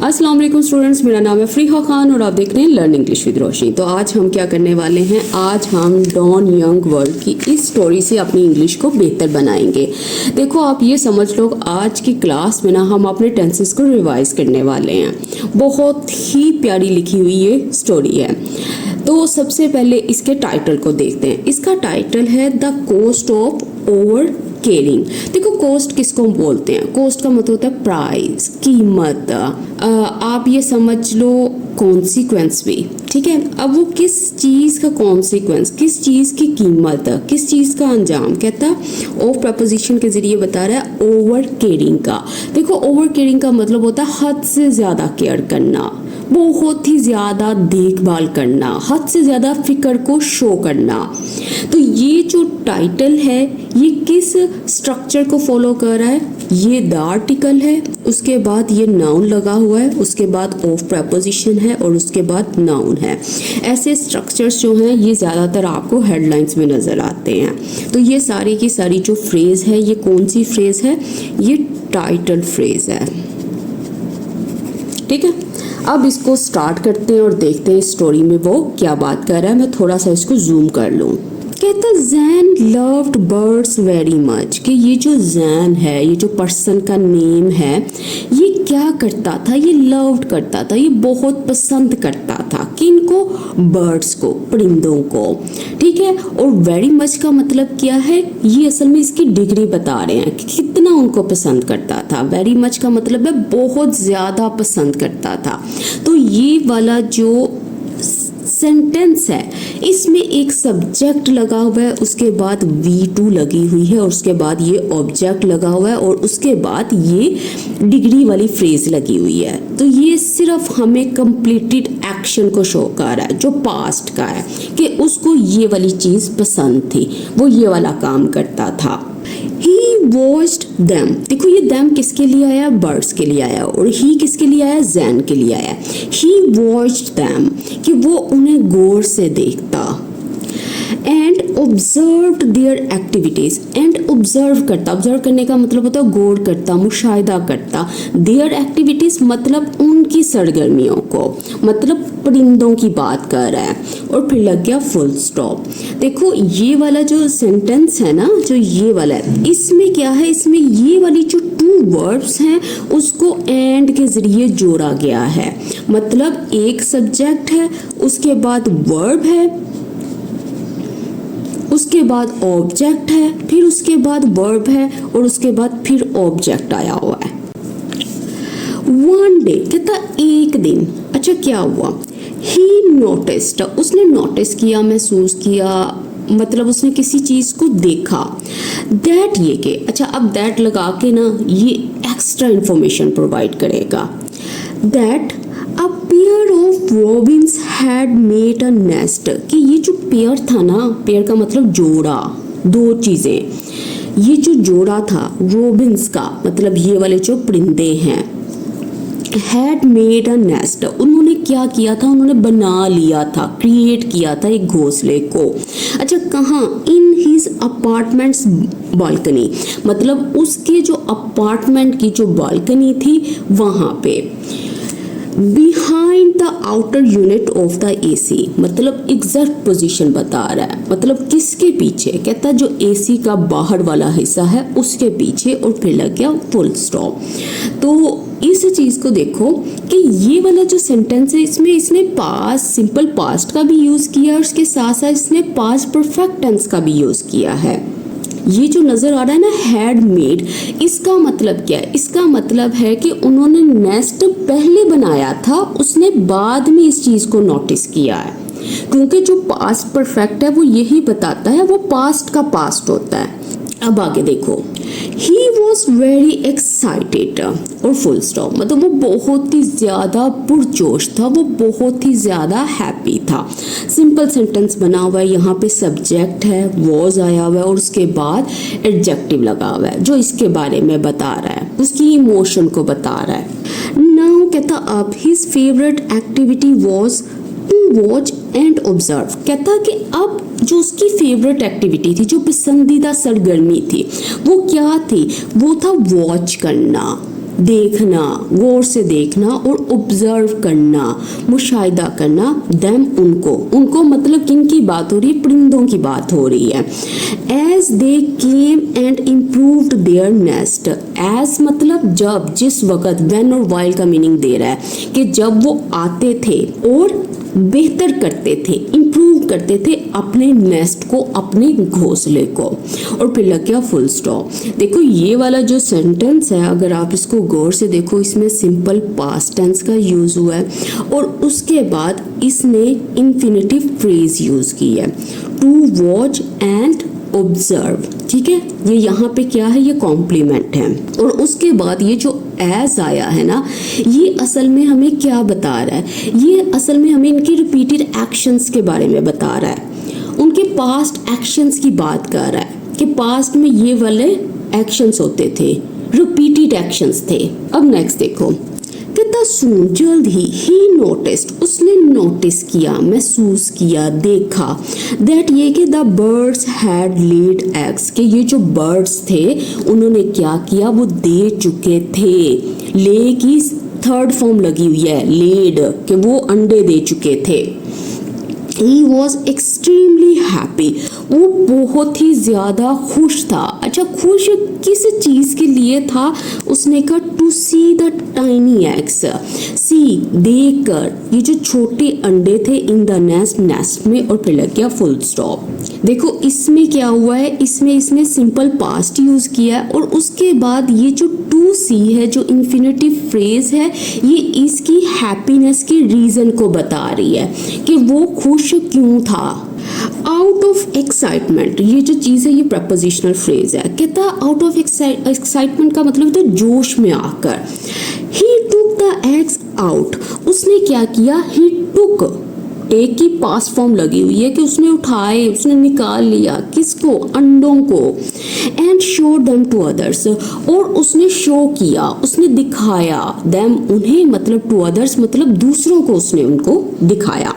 अस्सलाम वालेकुम स्टूडेंट्स, मेरा नाम है फरीहा खान और आप देख रहे हैं लर्न इंग्लिश विद रोशनी। तो आज हम क्या करने वाले हैं, आज हम डॉन यंग वर्ल्ड की इस स्टोरी से अपनी इंग्लिश को बेहतर बनाएंगे। देखो आप ये समझ लो, आज की क्लास में ना हम अपने टेंसेस को रिवाइज करने वाले हैं। बहुत ही प्यारी लिखी हुई ये स्टोरी है। तो सबसे पहले इसके टाइटल को देखते हैं। इसका टाइटल है the cost of over caring. देखो कॉस्ट किसको हम बोलते हैं, कॉस्ट का मतलब होता है प्राइस, कीमत। आप ये समझ लो कॉन्सिक्वेंस भी, ठीक है। अब वो किस चीज़ का कॉन्सिक्वेंस, किस चीज़ की कीमत, किस चीज़ का अंजाम, कहता ऑफ प्रपोजिशन के जरिए बता रहा है ओवर केयरिंग का। देखो ओवर केयरिंग का मतलब होता है हद से ज़्यादा केयर करना, बहुत ही ज़्यादा देखभाल करना, हद से ज़्यादा फिक्र को शो करना। तो ये जो टाइटल है ये किस स्ट्रक्चर को फॉलो कर रहा है, ये द आर्टिकल है, उसके बाद ये नाउन लगा हुआ है, उसके बाद ऑफ प्रपोजिशन है और उसके बाद नाउन है। ऐसे स्ट्रक्चर्स जो हैं ये ज़्यादातर आपको हेडलाइंस में नज़र आते हैं। तो ये सारी की सारी जो फ्रेज़ है, ये कौन सी फ्रेज़ है, ये टाइटल फ्रेज़ है, ठीक है। अब इसको स्टार्ट करते हैं और देखते हैं स्टोरी में वो क्या बात कर रहा है। मैं थोड़ा सा इसको जूम कर लूँ। कहता Jain loved birds very much, कि ये जो जैन है, ये जो पर्सन का नेम है, ये क्या करता था, ये लव्ड करता था, ये बहुत पसंद करता था किनको, बर्ड्स को, परिंदों को, ठीक है। और वेरी मच का मतलब क्या है, ये असल में इसकी डिग्री बता रहे हैं कि कितना उनको पसंद करता था। वेरी मच का मतलब है बहुत ज़्यादा पसंद करता था। तो ये वाला जो सेंटेंस है इसमें एक सब्जेक्ट लगा हुआ है, उसके बाद V2 लगी हुई है और उसके बाद ये ऑब्जेक्ट लगा हुआ है और उसके बाद ये डिग्री वाली फ्रेज लगी हुई है। तो ये सिर्फ हमें कंप्लीटेड एक्शन को शो कर रहा है जो पास्ट का है, कि उसको ये वाली चीज़ पसंद थी, वो ये वाला काम करता था। He watched them, देखो ये them किसके लिए आया, बर्ड्स के लिए आया, और he किसके लिए आया, जैन के लिए आया। He watched them, कि वो उन्हें गौर से देखता। And observed their activities, and observe करता, observe करने का मतलब होता है गौर करता, मुशाहिदा करता। their activities मतलब उनकी सरगर्मियों को, मतलब परिंदों की बात कर रहा है। और फिर लग गया फुल स्टॉप। देखो ये वाला जो सेंटेंस है ना, जो ये वाला है, इसमें क्या है, इसमें ये वाली जो टू वर्ब्स हैं उसको एंड के जरिए जोड़ा गया है। मतलब एक सब्जेक्ट है, उसके बाद वर्ब है, उसके बाद ऑब्जेक्ट है, फिर उसके बाद वर्ब है और उसके बाद फिर ऑब्जेक्ट आया हुआ है। वन डे कहता एक दिन। अच्छा क्या हुआ, ही नोटिस्ड, उसने नोटिस किया, महसूस किया, मतलब उसने किसी चीज़ को देखा। दैट ये के, अच्छा अब दैट लगा के ना ये एक्स्ट्रा इंफॉर्मेशन प्रोवाइड करेगा। That A pair of robins had made a nest, कि ये जो पेयर था ना, पेयर का मतलब जोड़ा, दो चीज़ें, ये जो जोड़ा था रोबिन्स का मतलब ये वाले जो परिंदे हैं, had made a nest, उन्होंने क्या किया था, उन्होंने बना लिया था, क्रिएट किया था एक घोंसले को। अच्छा कहाँ, इन हिज अपार्टमेंट्स बालकनी, मतलब उसके जो अपार्टमेंट की जो बालकनी थी वहाँ पे। Behind the outer unit of the AC, मतलब एग्जैक्ट पोजीशन बता रहा है, मतलब किसके पीछे, कहता जो AC का बाहर वाला हिस्सा है उसके पीछे, और फिर लग गया फुल स्टॉप। तो इस चीज़ को देखो कि ये वाला जो सेंटेंस है इसमें इसने पास्ट, सिंपल पास्ट का भी यूज़ किया और उसके साथ साथ इसने पास्ट परफेक्ट टेंस का भी यूज़ किया है। ये जो नज़र आ रहा है ना हैड मेड, इसका मतलब क्या है, इसका मतलब है कि उन्होंने नेस्ट पहले बनाया था, उसने बाद में इस चीज़ को नोटिस किया है। क्योंकि जो पास्ट परफेक्ट है वो यही बताता है, वो पास्ट का पास्ट होता है। अब आगे देखो, ही वॉज वेरी एक्साइटेड और फुल स्टॉप, मतलब वो बहुत ही ज़्यादा पुरजोश था, वो बहुत ही ज़्यादा हैप्पी था। सिंपल सेंटेंस बना हुआ है, यहाँ पे सब्जेक्ट है, वॉज आया हुआ है और उसके बाद एडजेक्टिव लगा हुआ है जो इसके बारे में बता रहा है, उसकी इमोशन को बता रहा है। नाउ कहता अब his favourite activity was to watch and observe, कहता कि अब जो उसकी फेवरेट एक्टिविटी थी, जो पसंदीदा सरगर्मी थी, वो क्या थी, वो था वॉच करना, देखना, गौर से देखना और ऑब्जर्व करना, मुशाहिदा करना देम उनको मतलब किन की बात हो रही है, परिंदों की बात हो रही है। As they came and improved their nest, as मतलब जब, जिस वक्त, व्हेन और वाइल का मीनिंग दे रहा है कि जब वो आते थे और बेहतर करते थे, इम्प्रूव करते थे अपने नेस्ट को, अपने घोंसले को। और फिर लग गया फुल स्टॉप। देखो ये वाला जो सेंटेंस है, अगर आप इसको गौर से देखो, इसमें सिंपल पास्ट टेंस का यूज हुआ है और उसके बाद इसने इन्फिनेटिव फ्रेज यूज की है, टू वॉच एंड ऑब्जर्व। ठीक है, ये यहाँ पे क्या है, ये कॉम्प्लीमेंट है। और उसके बाद ये जो एज आया है ना, ये असल में हमें क्या बता रहा है, ये असल में हमें इनके रिपीटेड एक्शंस के बारे में बता रहा है, उनके पास्ट एक्शंस की बात कर रहा है कि पास्ट में ये वाले एक्शंस होते थे, रिपीटेड एक्शंस थे। अब नेक्स्ट देखो, कितना सून, जल्द ही नोटिस्ड, उसने नोटिस किया, महसूस किया, देखा, दैट ये कि the birds had laid eggs, कि ये जो बर्ड्स थे उन्होंने क्या किया, वो दे चुके थे। ले की थर्ड फॉर्म लगी हुई है, लेड, कि वो अंडे दे चुके थे। He was extremely happy, वो बहुत ही ज़्यादा खुश था। अच्छा, खुश किस चीज़ के लिए था, उसने कहा to see the tiny eggs, see देख कर ये जो छोटे अंडे थे, इन द नेस्ट, नेस्ट में, और फिर लग गया फुल स्टॉप। देखो इसमें क्या हुआ है, इसमें इसने सिंपल पास्ट यूज किया है और उसके बाद ये जो टू सी है, जो इन्फिनेटिव फ्रेज है, ये इसकी हैप्पीनेस के रीजन को बता रही है कि वो खुश क्यों था। आउट ऑफ एक्साइटमेंट, ये जो चीज है ये प्रपोजिशनल फ्रेज है। कहता आउट ऑफ एक्साइटमेंट का मतलब तो जोश में आकर। ही टुक द एग्स आउट, उसने क्या किया, ही टुक, टेक की पास्ट फॉर्म लगी हुई है कि उसने उठाए, उसने निकाल लिया, किसको, अंडों को। And show them to others, और उसने शो किया, उसने दिखाया, देम उन्हें, मतलब टू अदर्स मतलब दूसरों को उसने उनको दिखाया।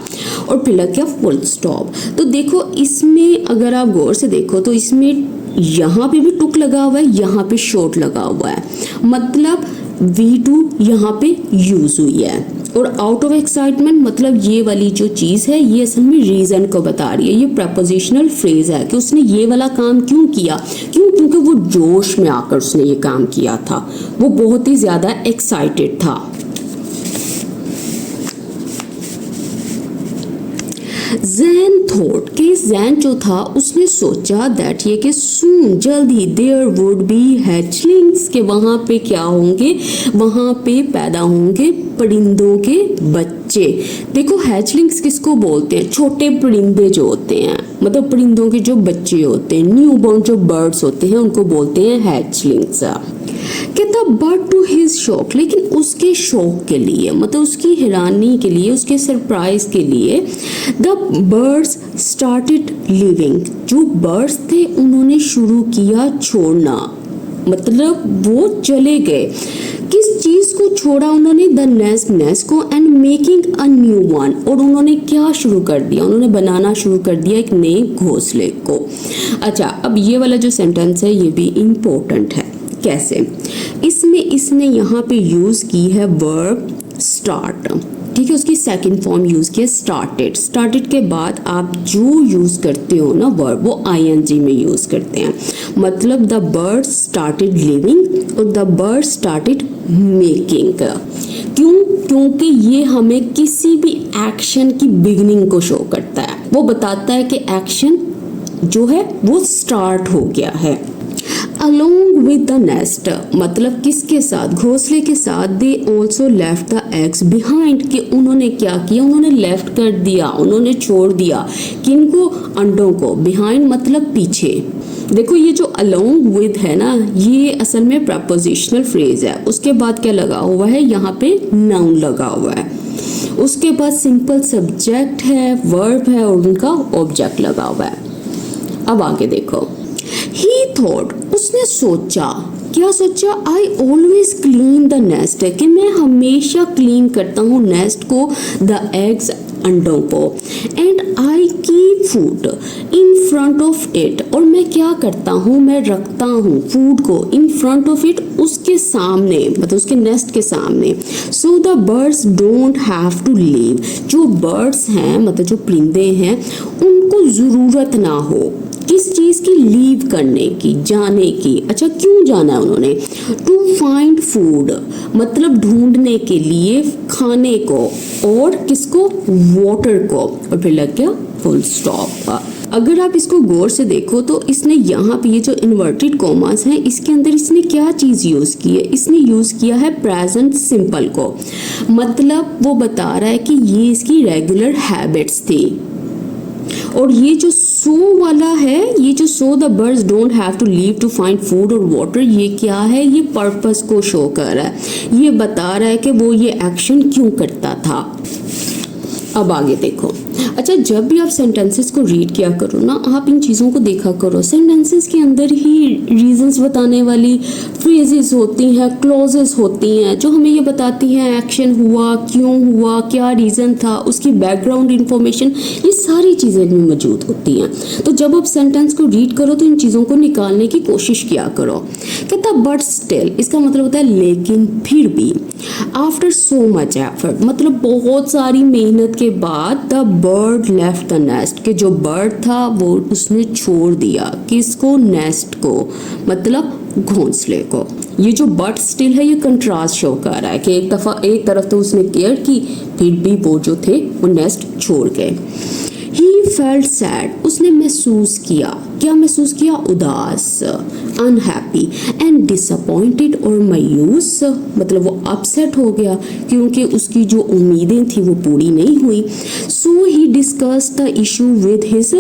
और फिर लग गया फुल स्टॉप। तो देखो इसमें अगर आप गौर से देखो तो इसमें यहाँ पे भी टुक लगा हुआ है, यहाँ पे शॉर्ट लगा हुआ है, मतलब V2 यहाँ पे यूज हुई है। और आउट ऑफ एक्साइटमेंट मतलब ये वाली जो चीज है ये असल में रीजन को बता रही है, ये प्रपोजिशनल फ्रेज है कि उसने ये वाला काम क्यों किया, क्योंकि वो जोश में आकर उसने ये काम किया था, वो बहुत ही ज्यादा एक्साइटेड था। जैन थॉट, कि जैन जो था उसने सोचा दैट ये कि सून, जल्द ही, देयर वुड बी हैचलिंग्स, के वहाँ पे क्या होंगे, वहाँ पे पैदा होंगे परिंदों के बच्चे। देखो हैचलिंग्स किसको बोलते हैं, छोटे परिंदे जो होते हैं, मतलब परिंदों के जो बच्चे होते हैं, न्यू बॉर्न जो बर्ड्स होते हैं उनको बोलते हैं हैचलिंग्स। कहता बट टू हिज शॉक, लेकिन उसके शौक के लिए, मतलब उसकी हैरानी के लिए, उसके सरप्राइज के लिए, द बर्ड्स स्टार्टेड लिविंग, जो बर्ड्स थे उन्होंने शुरू किया छोड़ना, मतलब वो चले गए। किस चीज को छोड़ा उन्होंने, द नेस्ट, नेस्ट को, and making a new one, और उन्होंने क्या शुरू कर दिया, उन्होंने बनाना शुरू कर दिया एक नए घोंसले को। अच्छा, अब ये वाला जो सेंटेंस है ये भी इम्पोर्टेंट है। कैसे, इसमें इसने यहाँ पे यूज की है वर्ब स्टार्ट, ठीक है, उसकी सेकंड फॉर्म यूज की है स्टार्टेड। स्टार्टेड के बाद आप जो यूज करते हो ना वर्ब, वो आईएनजी में यूज करते हैं, मतलब द बर्ड स्टार्टेड लिविंग और द बर्ड स्टार्टेड मेकिंग। क्यों, क्योंकि ये हमें किसी भी एक्शन की बिगिनिंग को शो करता है, वो बताता है कि एक्शन जो है वो स्टार्ट हो गया है। Along with the nest, मतलब किसके साथ, घोंसले के साथ। They also left the eggs behind, कि उन्होंने क्या किया, उन्होंने लेफ्ट कर दिया, उन्होंने छोड़ दिया, किनको, अंडों को। behind मतलब पीछे। देखो ये जो along with है ना, ये असल में प्रपोजिशनल फ्रेज है। उसके बाद क्या लगा हुआ है, यहाँ पे नाउन लगा हुआ है, उसके बाद सिंपल सब्जेक्ट है, वर्ब है और उनका ऑब्जेक्ट लगा हुआ है। अब आगे देखो, He thought, उसने सोचा, क्या सोचा, I always clean the nest, कि मैं हमेशा क्लीन करता हूँ नेस्ट को, the eggs अंडों को, and I keep food in front of it, और मैं क्या करता हूँ, मैं रखता हूँ फूड को इन फ्रंट ऑफ इट, उसके सामने, मतलब उसके नेस्ट के सामने, so the birds don't have to leave, जो बर्ड्स हैं मतलब जो परिंदे हैं उनको ज़रूरत ना हो किस चीज़ की, लीव करने की, जाने की। अच्छा, क्यों जाना है उन्होंने, टू फाइंड फूड, मतलब ढूंढने के लिए खाने को, और किसको, वाटर को, और फिर लग गया फुल स्टॉप। अगर आप इसको गौर से देखो तो इसने यहाँ पे ये जो इन्वर्टेड कॉमास हैं इसके अंदर इसने क्या चीज़ यूज़ की है, इसने यूज़ किया है प्रेजेंट सिंपल को, मतलब वो बता रहा है कि ये इसकी रेगुलर हैबिट्स थी। और ये जो सो वाला है, ये जो so the birds don't have to leave to find food और वाटर, ये क्या है, ये पर्पस को शो कर रहा है, ये बता रहा है कि वो ये एक्शन क्यों करता था। अब आगे देखो। अच्छा, जब भी आप सेंटेंसेस को रीड किया करो ना, आप इन चीज़ों को देखा करो, सेंटेंसेस के अंदर ही रीजंस बताने वाली फ्रेजेस होती हैं, क्लॉजेस होती हैं जो हमें ये बताती हैं एक्शन हुआ, क्यों हुआ, क्या रीज़न था, उसकी बैकग्राउंड इंफॉर्मेशन, ये सारी चीज़ें इनमें मौजूद होती हैं। तो जब आप सेंटेंस को रीड करो तो इन चीज़ों को निकालने की कोशिश किया करो। कहता बट स्टिल, इसका मतलब होता है लेकिन फिर भी, आफ्टर सो मच एफर्ट, मतलब बहुत सारी मेहनत के बाद, the bird left the nest, कि जो बर्ड था वो उसने छोड़ दिया, किसको, नेस्ट को, मतलब घोंसले को। ये जो बट स्टिल है ये कंट्रास्ट शो कर रहा है कि एक तरफ तो उसने केयर की, फिर भी वो जो थे वो नेस्ट छोड़ गए। He felt sad, उसने महसूस किया, क्या महसूस किया, उदास, अनहैप्पी, एंड डिसअपॉइंटेड और मायूस, मतलब वो अपसेट हो गया क्योंकि उसकी जो उम्मीदें थी वो पूरी नहीं हुई। So he discussed the issue with his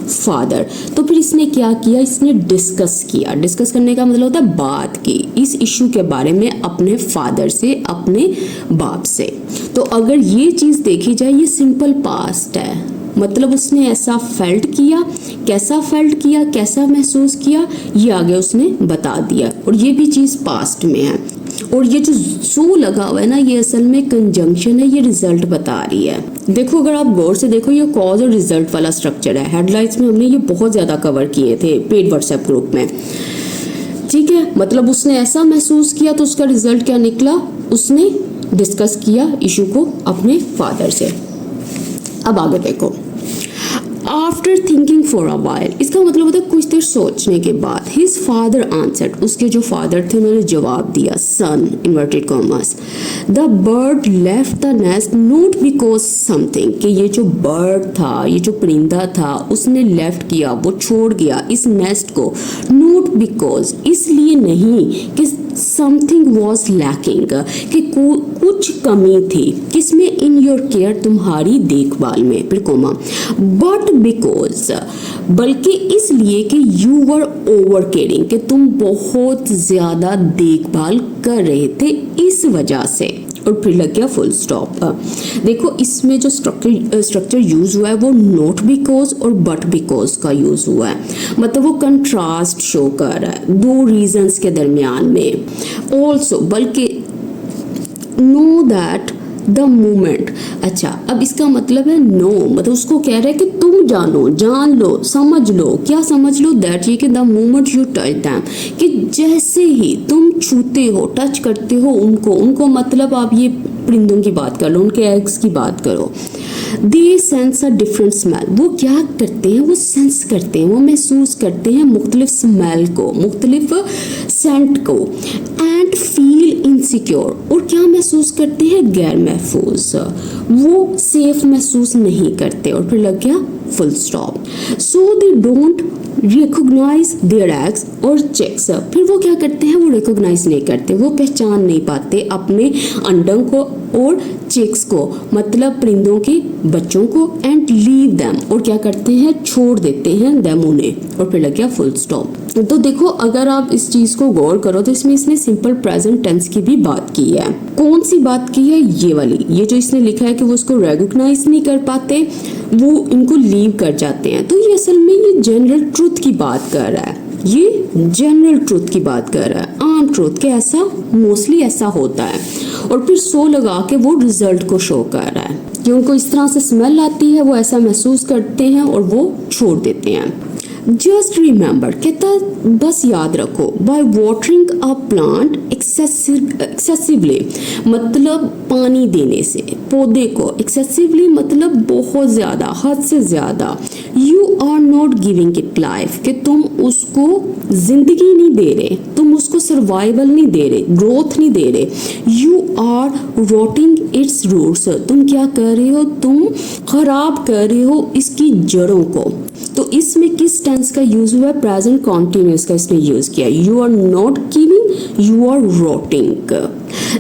father, तो फिर इसने क्या किया, इसने डिस्कस किया, डिस्कस करने का मतलब होता है बात की, इस इशू के बारे में अपने फादर से, अपने बाप से। तो अगर ये चीज़ देखी जाए ये सिंपल पास्ट है, मतलब उसने ऐसा फेल्ट किया, कैसा फेल्ट किया, कैसा महसूस किया, ये आगे उसने बता दिया, और ये भी चीज़ पास्ट में है। और ये जो सो लगा हुआ है ना, ये असल में कंजंक्शन है, ये रिजल्ट बता रही है। देखो, अगर आप गौर से देखो, ये कॉज और रिजल्ट वाला स्ट्रक्चर है। हेडलाइंस में हमने ये बहुत ज़्यादा कवर किए थे पेड व्हाट्सएप ग्रुप में, ठीक है। मतलब उसने ऐसा महसूस किया तो उसका रिजल्ट क्या निकला, उसने डिस्कस किया इशू को अपने फादर से। अब आगे देखो, after thinking for a while, इसका मतलब होता है कुछ देर सोचने के बाद, हिज फादर आंसर्ड, उसके जो फादर थे उन्होंने जवाब दिया, son inverted commas, the bird left the nest not because something, कि ये जो बर्ड था, ये जो परिंदा था, उसने लेफ्ट किया, वो छोड़ गया इस नेस्ट को, नॉट बिकॉज, इसलिए नहीं कि समथिंग वॉज लैकिंग, कि कुछ कमी थी, किसमें, इन योर केयर, तुम्हारी देखभाल में, फिर कोमा, बट बिकॉज, बल्कि इसलिए कि यू वर ओवर केयरिंग, कि तुम बहुत ज़्यादा देखभाल कर रहे थे, इस वजह से, और फिर लग गया फुल स्टॉप। देखो, इसमें जो स्ट्रक्चर यूज़ हुआ है वो नॉट बिकॉज और बट बिकॉज का यूज़ हुआ है, मतलब वो कंट्रास्ट शो कर रहा है दो रीजंस के दरमियान में। ऑल्सो, बल्कि, नो दैट द मोमेंट, अच्छा अब इसका मतलब है नो, मतलब उसको कह रहा है कि तुम जानो, जान लो, समझ लो, क्या समझ लो, दैट ये कि the moment you touch them, कि जैसे ही तुम छूते हो, टच करते हो उनको मतलब आप ये परिंदों की बात कर लो, उनके एग्स की बात करो, दे सेंस अ डिफरेंट स्मेल, वो क्या करते हैं, वो सेंस करते हैं, वो महसूस करते हैं मुख्तलिफ स्मेल को, मुख्तलिफ सेंट को, एंड फील इनसिक्योर, और क्या महसूस करते हैं, गैर महफूज, वो सेफ महसूस नहीं करते, और फिर लग गया full stop. So they don't recognise their eggs और चिक्स, फिर वो क्या करते हैं, वो रिकॉग्नाइज नहीं करते, वो पहचान नहीं पाते अपने अंडों को और चिक्स को, मतलब परिंदों के बच्चों को, एंड लीव देम, और क्या करते हैं, छोड़ देते हैं देम, उन्हें, और फिर लग गया फुल स्टॉप। तो देखो, अगर आप इस चीज को गौर करो तो इसमें इसने सिंपल प्रेजेंट टेंस की भी बात की है। कौन सी बात की है, ये वाली, ये जो इसने लिखा है कि वो उसको रिकॉग्नाइज नहीं कर पाते, वो इनको लीव कर जाते हैं, तो ये असल में ये जनरल ट्रुथ की बात कर रहा है, ये जनरल ट्रुथ की बात कर रहा है, आम ट्रुथ के ऐसा मोस्टली ऐसा होता है, और फिर सो लगा के वो रिजल्ट को शो कर रहा है। कि उनको इस तरह से स्मेल आती है, वो ऐसा महसूस करते हैं और वो छोड़ देते हैं। जस्ट रिमेंबर, कहता बस याद रखो, by watering a plant excessively, मतलब पानी देने से पौधे को, एक्सेसिवली मतलब बहुत ज़्यादा, हद से ज़्यादा, you are not giving it life, कि तुम उसको जिंदगी नहीं दे रहे, तुम उसको सर्वाइवल नहीं दे रहे, ग्रोथ नहीं दे रहे, यू आर रोटिंग इट्स रूट्स, तुम क्या कर रहे हो, तुम खराब कर रहे हो इसकी जड़ों को। तो इसमें किस टेंस का यूज हुआ है? प्रेजेंट कॉन्टिन्यूस का इसने यूज किया। You are not giving, you are rotting.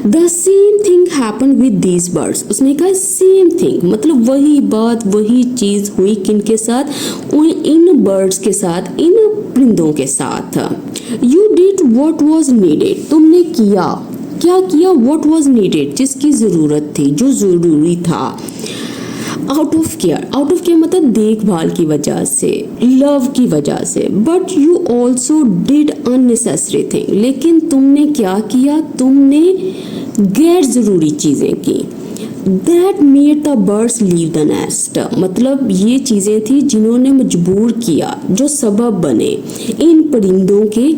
The same thing happen with these birds, उसने कहा सेम थिंग मतलब वही बात, वही चीज हुई किनके साथ? इन बर्ड्स के साथ, इन परिंदों के साथ। You did what was needed, तुमने किया, क्या किया? व्हाट वाज नीडेड, जिसकी जरूरत थी, जो जरूरी था। आउट ऑफ केयर मतलब देखभाल की वजह से, लव की वजह से। But you also did unnecessary thing, लेकिन तुमने क्या किया? तुमने गैर जरूरी चीजें की। That made the birds leave the nest, मतलब ये चीजें थी जिन्होंने मजबूर किया, जो सबब बने इन परिंदों के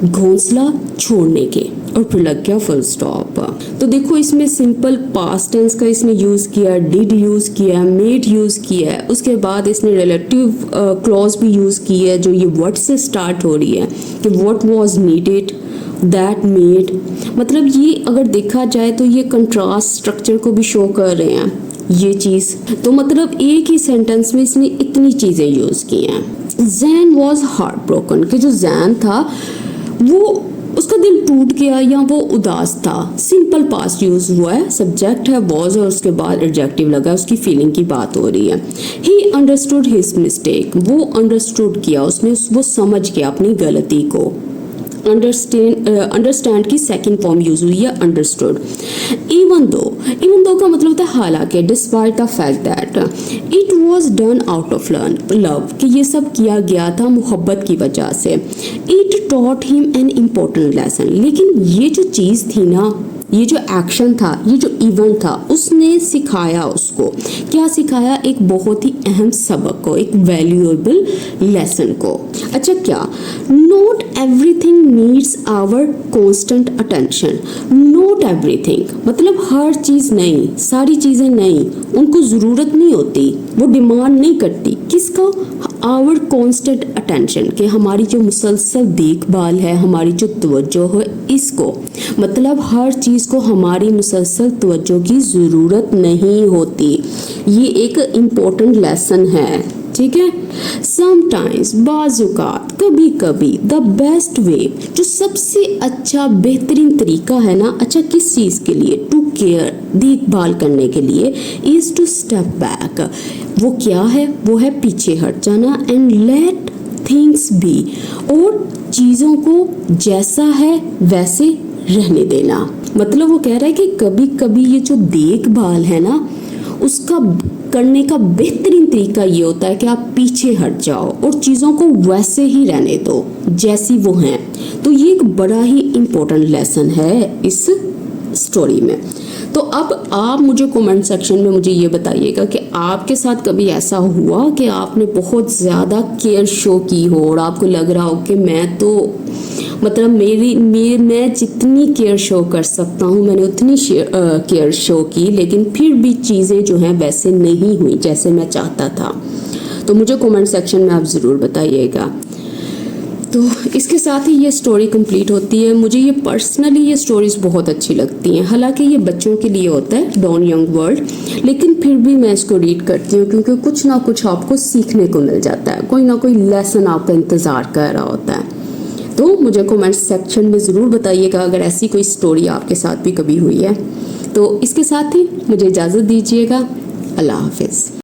घोंसला छोड़ने के। और फिर लग गया फुल स्टॉप। तो देखो इसमें सिंपल पास्ट टेंस का इसने यूज किया, डिड यूज किया, मेड यूज किया है, उसके बाद इसने रिलेटिव क्लॉज भी यूज की है जो ये व्हाट से स्टार्ट हो रही है कि what was needed, that made, मतलब ये अगर देखा जाए तो ये कंट्रास्ट स्ट्रक्चर को भी शो कर रहे हैं ये चीज। तो मतलब एक ही सेंटेंस में इसने इतनी चीजें यूज की हैं। जैन वॉज हार्ट ब्रोकन, कि जो जैन था वो उसका दिल टूट गया या वो उदास था। सिंपल पास्ट यूज हुआ है, सब्जेक्ट है वॉज और उसके बाद एडजेक्टिव लगा, उसकी फीलिंग की बात हो रही है। ही अंडरस्टूड हिज मिस्टेक, वो अंडरस्टूड किया, उसने वो समझ गया अपनी गलती को। अंडरस्टैंड की सेकंड फॉर्म यूज हुई है अंडरस्टूड। इवन दो का मतलब होता है हालांकि, despite the fact that it was done out of love, कि ये सब किया गया था मोहब्बत की वजह से। It taught him an important lesson, लेकिन ये जो चीज थी ना, ये जो एक्शन था, ये जो इवेंट था, उसने सिखाया उसको, क्या सिखाया? एक बहुत ही अहम सबक को, एक वैल्यूएबल लेसन को। अच्छा क्या? Not everything needs our constant attention. Not everything मतलब हर चीज नहीं, सारी चीजें नहीं, उनको जरूरत नहीं होती, वो डिमांड नहीं करती। किसका? आवर कांस्टेंट अटेंशन, कि हमारी जो मुसलसल देखभाल है, हमारी जो तवज्जो है, इसको मतलब हर चीज को हमारी मुसलसल तवज्जो की जरूरत नहीं होती। ये एक इम्पोर्टेंट लेसन है, ठीक है। समटाइम्स, बाजुकात, कभी कभी, द बेस्ट वे, जो सबसे अच्छा बेहतरीन तरीका है ना, अच्छा किस चीज के लिए? टू केयर, देखभाल करने के लिए, इज टू स्टेप बैक। वो क्या है? वो है पीछे हट जाना। एंड लेट थिंग्स बी, और चीजों को जैसा है वैसे रहने देना। मतलब वो कह रहा है कि कभी कभी ये जो देखभाल है ना, उसका करने का बेहतरीन तरीका ये होता है कि आप पीछे हट जाओ और चीज़ों को वैसे ही रहने दो जैसी वो हैं। तो ये एक बड़ा ही इम्पोर्टेंट लेसन है इस स्टोरी में। तो अब आप मुझे कमेंट सेक्शन में मुझे ये बताइएगा कि आपके साथ कभी ऐसा हुआ कि आपने बहुत ज़्यादा केयर शो की हो और आपको लग रहा हो कि मैं तो मतलब मैं जितनी केयर शो कर सकता हूँ मैंने उतनी केयर शो की, लेकिन फिर भी चीज़ें जो हैं वैसे नहीं हुई जैसे मैं चाहता था। तो मुझे कमेंट सेक्शन में आप ज़रूर बताइएगा। तो इसके साथ ही ये स्टोरी कंप्लीट होती है। मुझे ये पर्सनली ये स्टोरीज़ बहुत अच्छी लगती हैं। हालांकि ये बच्चों के लिए होता है, डॉन यंग वर्ल्ड, लेकिन फिर भी मैं इसको रीड करती हूँ क्योंकि कुछ ना कुछ आपको सीखने को मिल जाता है, कोई ना कोई लेसन आपका इंतज़ार कर रहा होता है। तो मुझे कमेंट सेक्शन में ज़रूर बताइएगा अगर ऐसी कोई स्टोरी आपके साथ भी कभी हुई है। तो इसके साथ ही मुझे इजाज़त दीजिएगा। अल्लाह हाफिज़।